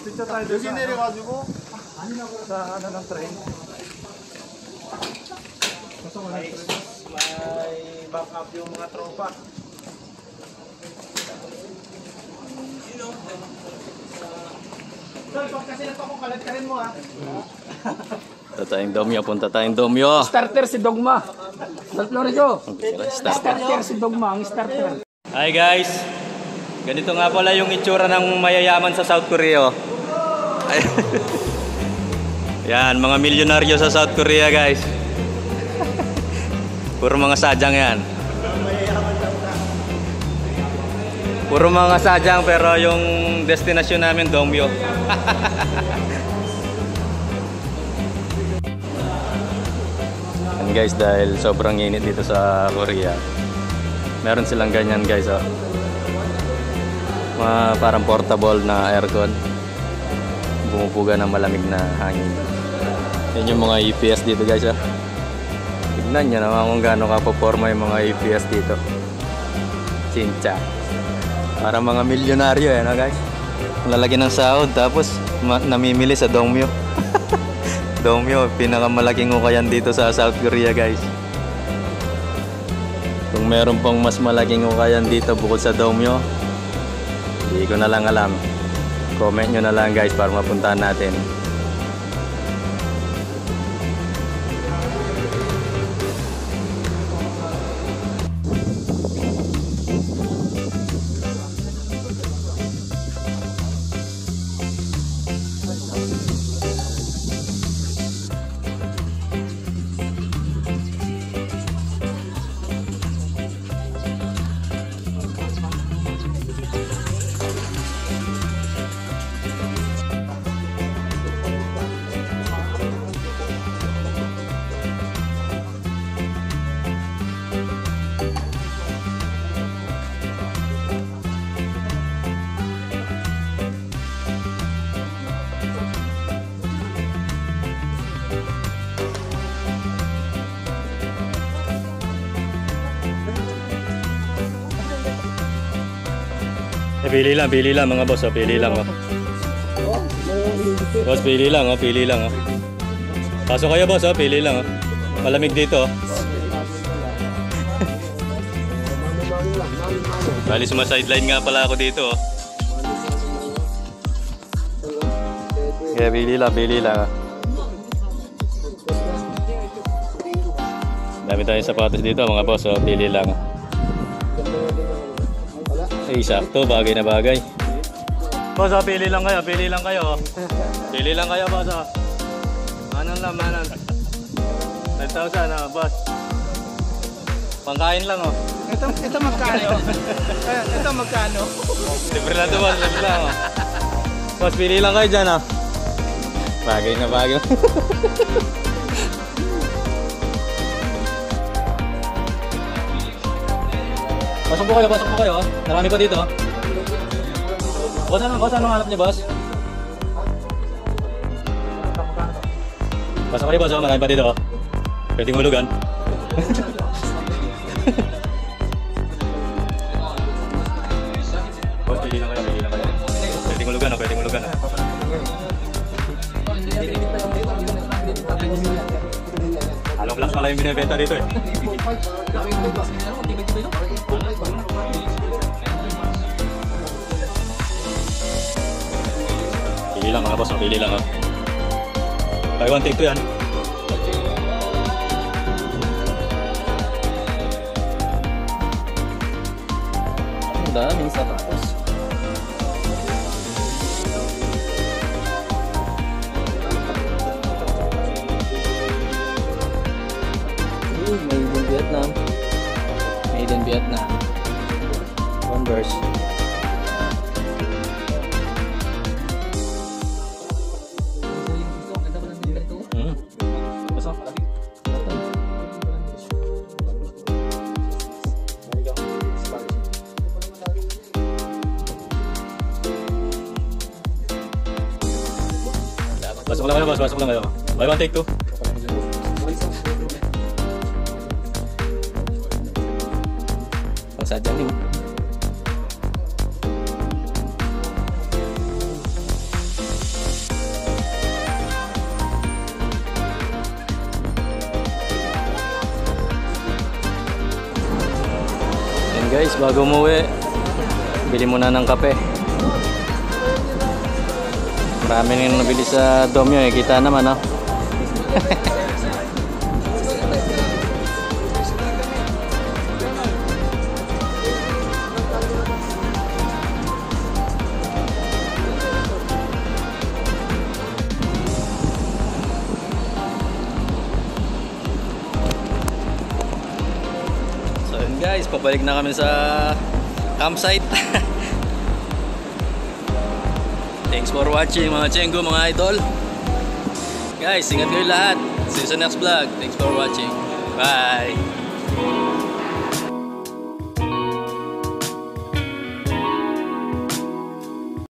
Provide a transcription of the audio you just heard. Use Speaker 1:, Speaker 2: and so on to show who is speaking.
Speaker 1: Picture tayo doon.
Speaker 2: 여기 내려가지고
Speaker 1: Sa ano ng train.
Speaker 2: may backup yung mga tropa. Tol, pag kasi nato ko kalat ka rin mo ha.
Speaker 3: Punta tayong Domyo, punta tayong Domyo.
Speaker 1: Starter si Dogma. Florido.
Speaker 3: Start.
Speaker 1: Starter si Dogma, ang starter.
Speaker 3: Hi guys, ganito nga pala yung itsura ng mayayaman sa South Korea. Ay. Yan, mga milyonaryo sa South Korea guys. Puro mga sadyang yan. Puro mga sadyang pero yung destinasyon namin Domyo. And guys, dahil sobrang init dito sa Korea, meron silang ganyan guys, oh. Mga parang portable na aircon. Bumubuga ng malamig na hangin. Yan yung mga EPS dito guys, oh. Tignan nyo naman kung gaano kapoporma yung mga EPS dito. Chincha. Para mga milyonaryo eh, no guys? Lalaki ng sahod tapos namimili sa Domyo. Domyo, pinakamalaking ukayan dito sa South Korea guys. Kung meron pang mas malaking ukayan dito bukod sa Domyo, hindi ko na lang alam. Comment nyo na lang guys para mapuntahan natin. Pili lang mga boss, oh. Pili lang, oh. Boss, pili lang, oh. Pili lang, oh. Pasok kayo boss, oh. Pili lang, oh. Malamig dito, oh. Bali sumasideline nga pala ako dito, oh. Kaya pili lang, oh. Dami tayong sapatos dito mga boss, oh. Pili lang, oh. Ay, sakto, bagay na bagay. Boss, oh, pili lang kayo, pili lang kayo. Pili lang kayo, boss, oh. Manon lang, manon. 5,000, oh, boss. Pangkain lang, oh.
Speaker 2: Ito magkano? Ito magkano?
Speaker 3: Libre lang ito, boss, libre lang, oh. Boss, pili lang kayo dyan, oh. Bagay na bagay. Pasok po kayo, oh. Marami pa dito, oh. Boss, anong hanap niyo, boss? Pasok kayo, boss, oh. Marami pa dito, oh. Pwedeng hulugan. Boss, pili lang kayo, pili lang kayo. Pwedeng hulugan, oh. Pwedeng hulugan, oh. Along lang pala yung binibenta dito, eh. Pili lang mga boss, pili lang, oh. Buy one take two yan. Ang daming sapatos. Made in Vietnam. Converse. Pasok lang kayo, boss. Pasok lang kayo. Buy one, take two. Pangsadyang din. Tapos bago umuwi, bili muna ng kape. Marami nang nabili sa Domyo eh. Kita naman, no? So yun guys, pabalik na kami sa campsite. Thanks for watching mga Chengo, mga idol. Guys, ingat kayo lahat. See you sa next vlog. Thanks for watching. Bye!